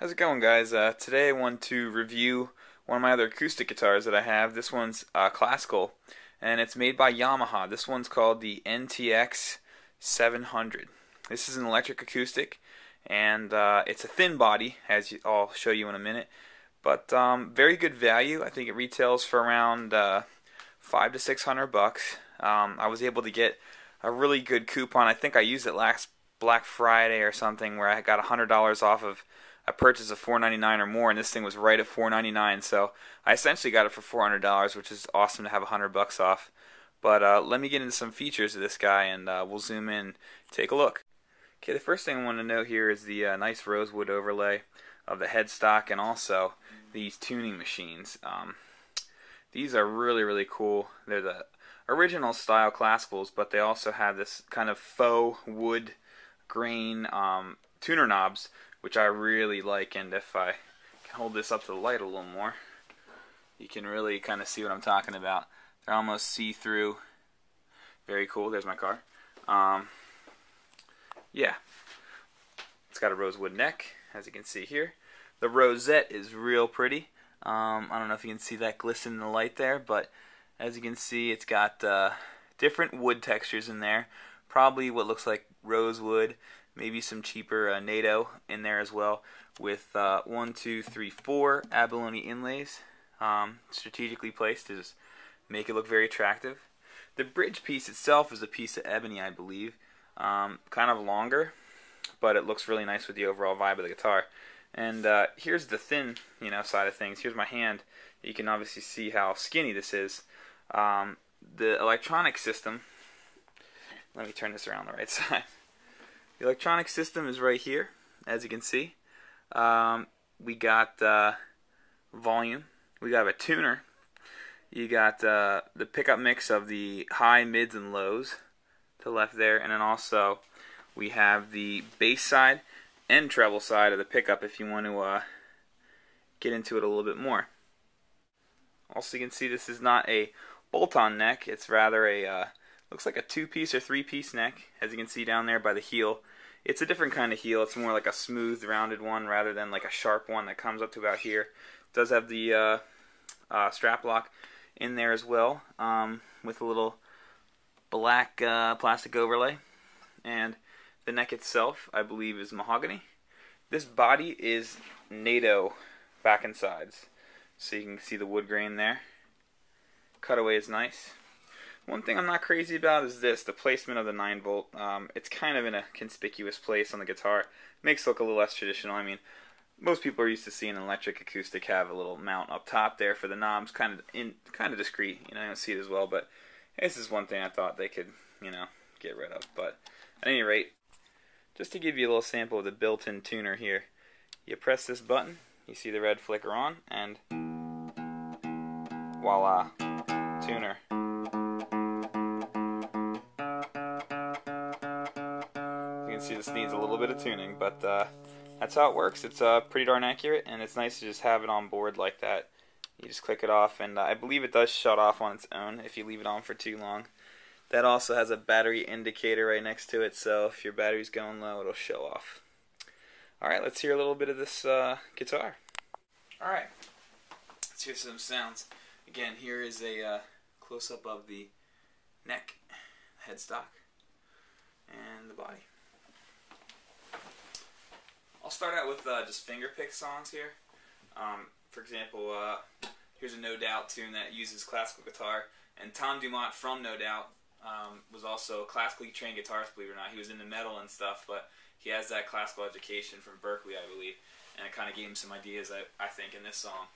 How's it going, guys? Today I want to review one of my other acoustic guitars that I have. This one's classical, and it's made by Yamaha. This one's called the NTX700. This is an electric acoustic, and it's a thin body, as I'll show you in a minute, but very good value. I think it retails for around $500 to $600. I was able to get a really good coupon. I think I used it last Black Friday or something, where I got $100 off of a purchase of $4.99 or more, and this thing was right at $4.99. So I essentially got it for $400, which is awesome to have $100 off. But let me get into some features of this guy, and we'll zoom in, take a look. Okay, the first thing I want to note here is the nice rosewood overlay of the headstock, and also these tuning machines. These are really cool. They're the original style classicals, but they also have this kind of faux wood grain tuner knobs, which I really like. And if I can hold this up to the light a little more, you can really kind of see what I'm talking about. They're almost see-through. Very cool. There's my car. Yeah, it's got a rosewood neck, as you can see here. The rosette is real pretty. I don't know if you can see that glisten in the light there, but as you can see, it's got different wood textures in there. Probably what looks like rosewood, maybe some cheaper NATO in there as well, with 1, 2, 3, 4 abalone inlays, strategically placed to just make it look very attractive. The bridge piece itself is a piece of ebony, I believe, kind of longer, but it looks really nice with the overall vibe of the guitar. And here's the thin, side of things. Here's my hand. You can obviously see how skinny this is. The electronic system. Let me turn this around the right side. The electronic system is right here, as you can see. We got volume. We got a tuner. You got the pickup mix of the high, mids, and lows to the left there, and then also we have the bass side and treble side of the pickup if you want to get into it a little bit more. Also, you can see this is not a bolt-on neck. It's rather a looks like a 2-piece or 3-piece neck, as you can see down there by the heel. It's a different kind of heel. It's more like a smooth, rounded one rather than like a sharp one that comes up to about here. It does have the strap lock in there as well, with a little black plastic overlay. And the neck itself, I believe, is mahogany. This body is NATO back and sides, so you can see the wood grain there. Cutaway is nice. One thing I'm not crazy about is this, the placement of the 9-volt. It's kind of in a conspicuous place on the guitar. Makes it look a little less traditional. I mean, most people are used to seeing an electric acoustic have a little mount up top there for the knobs, kind of discreet. I don't see it as well, but this is one thing I thought they could, get rid of. But at any rate, just to give you a little sample of the built-in tuner here, you press this button, you see the red flicker on, and voila, tuner. You can see this needs a little bit of tuning, but that's how it works. It's pretty darn accurate, and it's nice to just have it on board like that. You just click it off, and I believe it does shut off on its own if you leave it on for too long. That also has a battery indicator right next to it, so if your battery's going low, it'll show off. Alright, let's hear a little bit of this guitar. Alright, let's hear some sounds. Again, here is a close-up of the neck, headstock, and the body. I'll start out with just finger-pick songs here. For example, here's a No Doubt tune that uses classical guitar, and Tom Dumont from No Doubt was also a classically trained guitarist, believe it or not. He was into metal and stuff, but he has that classical education from Berkeley, I believe, and it kind of gave him some ideas, I think, in this song.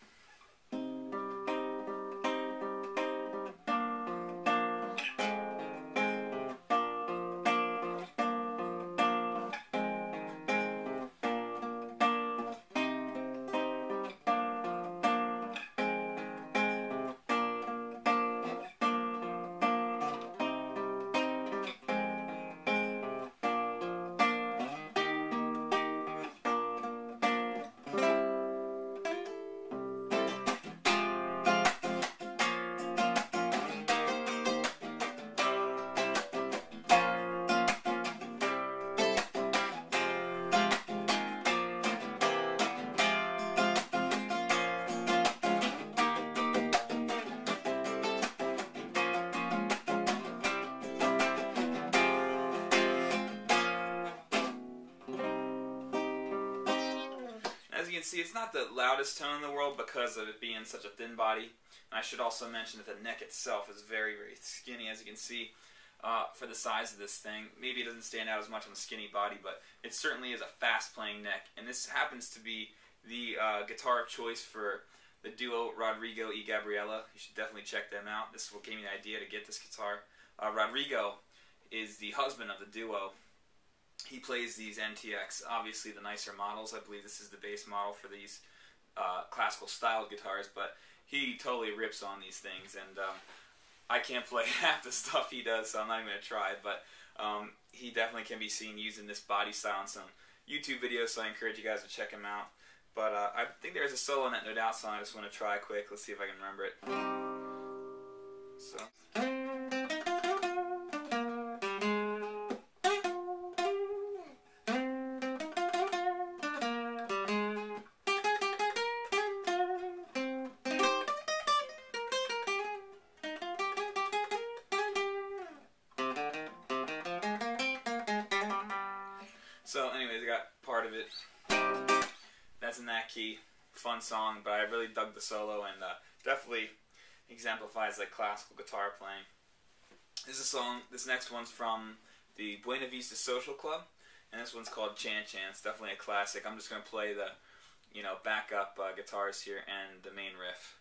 As you can see, it's not the loudest tone in the world because of it being such a thin body. And I should also mention that the neck itself is very, very skinny, as you can see, for the size of this thing. Maybe it doesn't stand out as much on the skinny body, but it certainly is a fast-playing neck. And this happens to be the guitar of choice for the duo Rodrigo y Gabriela. You should definitely check them out. This is what gave me the idea to get this guitar. Rodrigo is the husband of the duo. He plays these NTX, obviously the nicer models. I believe this is the base model for these classical styled guitars, but he totally rips on these things, and I can't play half the stuff he does, so I'm not even going to try, but he definitely can be seen using this body style in some YouTube videos, so I encourage you guys to check him out. But I think there's a solo in that No Doubt song I just want to try quick. Let's see if I can remember it. So anyways, I got part of it. That's in that key. Fun song, but I really dug the solo, and definitely exemplifies like classical guitar playing. This is a song. This next one's from the Buena Vista Social Club, and this one's called Chan Chan. It's definitely a classic. I'm just going to play the, backup guitars here and the main riff.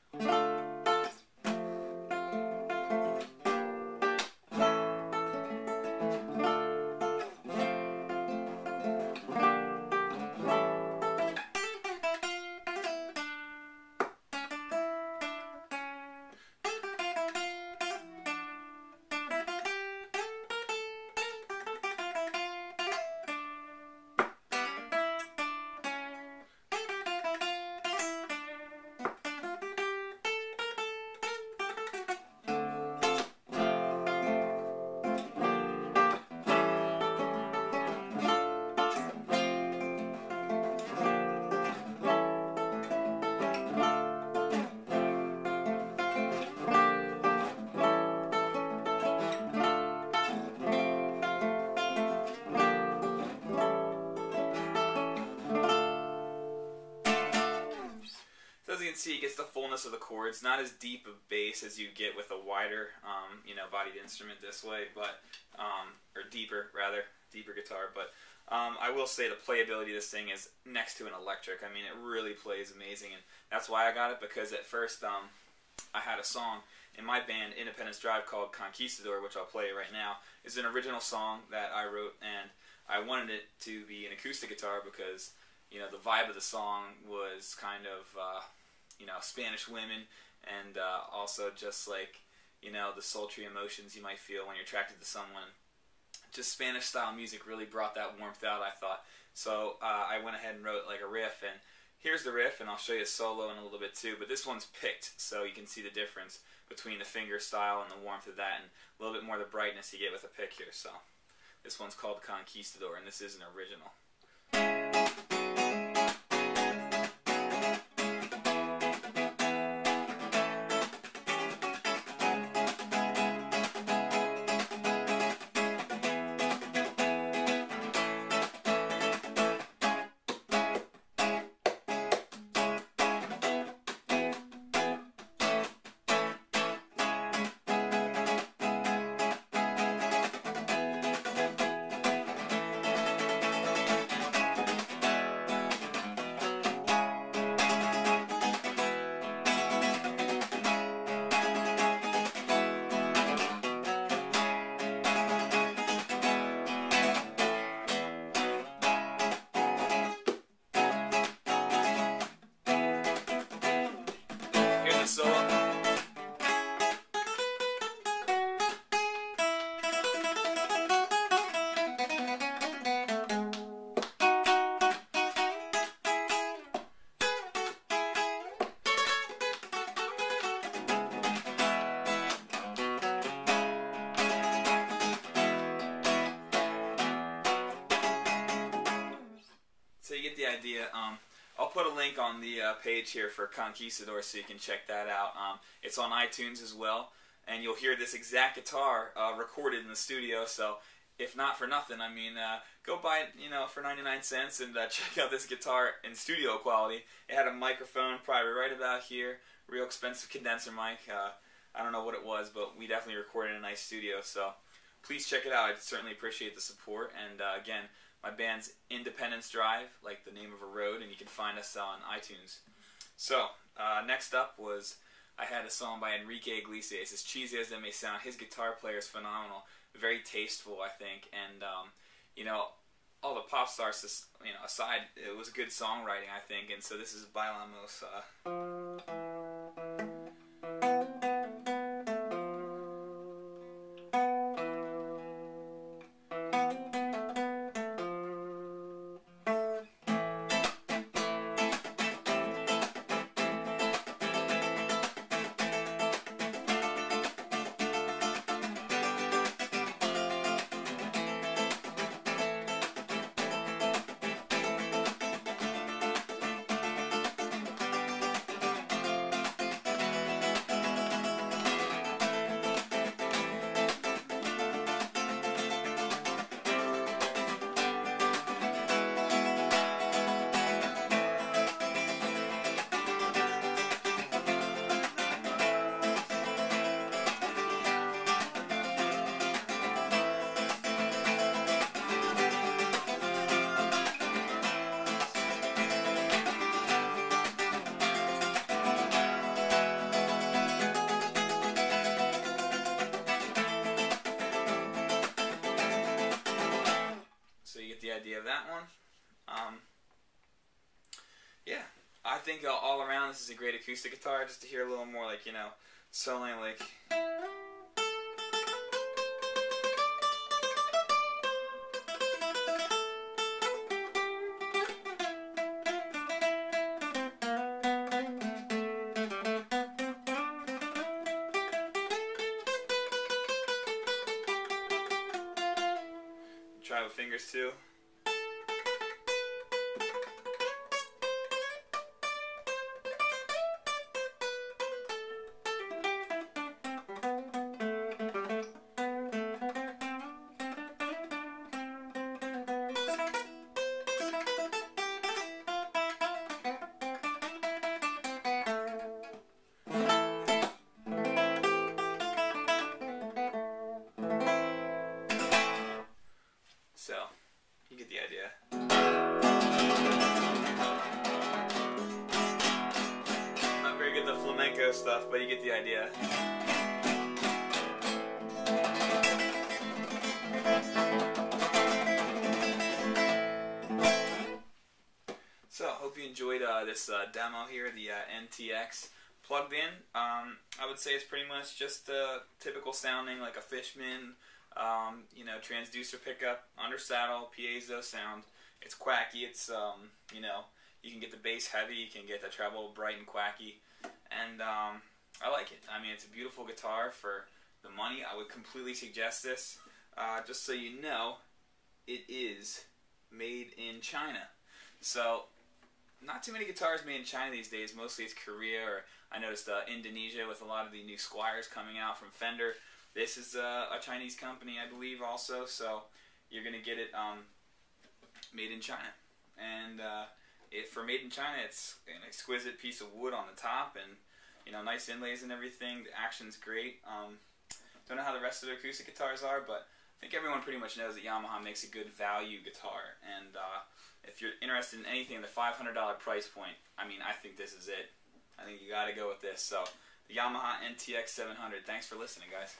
See, it gets the fullness of the chords, not as deep of bass as you get with a wider, bodied instrument this way, but or deeper guitar. But I will say the playability of this thing is next to an electric. I mean, it really plays amazing, and that's why I got it, because at first I had a song in my band Independence Drive called Conquistador, which I'll play right now. It's an original song that I wrote, and I wanted it to be an acoustic guitar because the vibe of the song was kind of Spanish women, and also just like, the sultry emotions you might feel when you're attracted to someone. Just Spanish style music really brought that warmth out, I thought. So I went ahead and wrote like a riff, and here's the riff, and I'll show you a solo in a little bit too, but this one's picked, so you can see the difference between the finger style and the warmth of that, and a little bit more of the brightness you get with a pick here. So this one's called Conquistador, and this is an original. So you get the idea. I'll put a link on the page here for Conquistador so you can check that out. It's on iTunes as well, and you'll hear this exact guitar recorded in the studio. So if not for nothing, I mean, go buy it, you know, for 99 cents and check out this guitar in studio quality. It had a microphone probably right about here, real expensive condenser mic. I don't know what it was, but we definitely recorded in a nice studio, so please check it out. I'd certainly appreciate the support. And again, my band's Independence Drive, like the name of a road, and you can find us on iTunes. So, next up was, I had a song by Enrique Iglesias. As cheesy as that may sound, his guitar player is phenomenal. Very tasteful, I think, and you know, all the pop stars, you know, aside, it was good songwriting, I think. And so this is Bailamos. The idea of that one. Yeah, I think all around this is a great acoustic guitar, just to hear a little more, like, you know, soloing, like. Try with fingers too. So, you get the idea. Not very good at the flamenco stuff, but you get the idea. So, hope you enjoyed this demo here, the NTX plugged in. I would say it's pretty much just typical sounding, like a Fishman. You know, transducer pickup, under saddle, piezo sound. It's quacky. It's you know, you can get the bass heavy, you can get the treble bright and quacky, and I like it. I mean, it's a beautiful guitar for the money. I would completely suggest this. Just so you know, it is made in China. So, not too many guitars made in China these days. Mostly it's Korea, or I noticed Indonesia with a lot of the new Squires coming out from Fender. This is a Chinese company, I believe, also, so you're going to get it made in China. And for made in China, it's an exquisite piece of wood on the top, and, you know, nice inlays and everything. The action's great. Don't know how the rest of the acoustic guitars are, but I think everyone pretty much knows that Yamaha makes a good value guitar. And if you're interested in anything in the $500 price point, I mean, I think this is it. I think you got to go with this. So, the Yamaha NTX700. Thanks for listening, guys.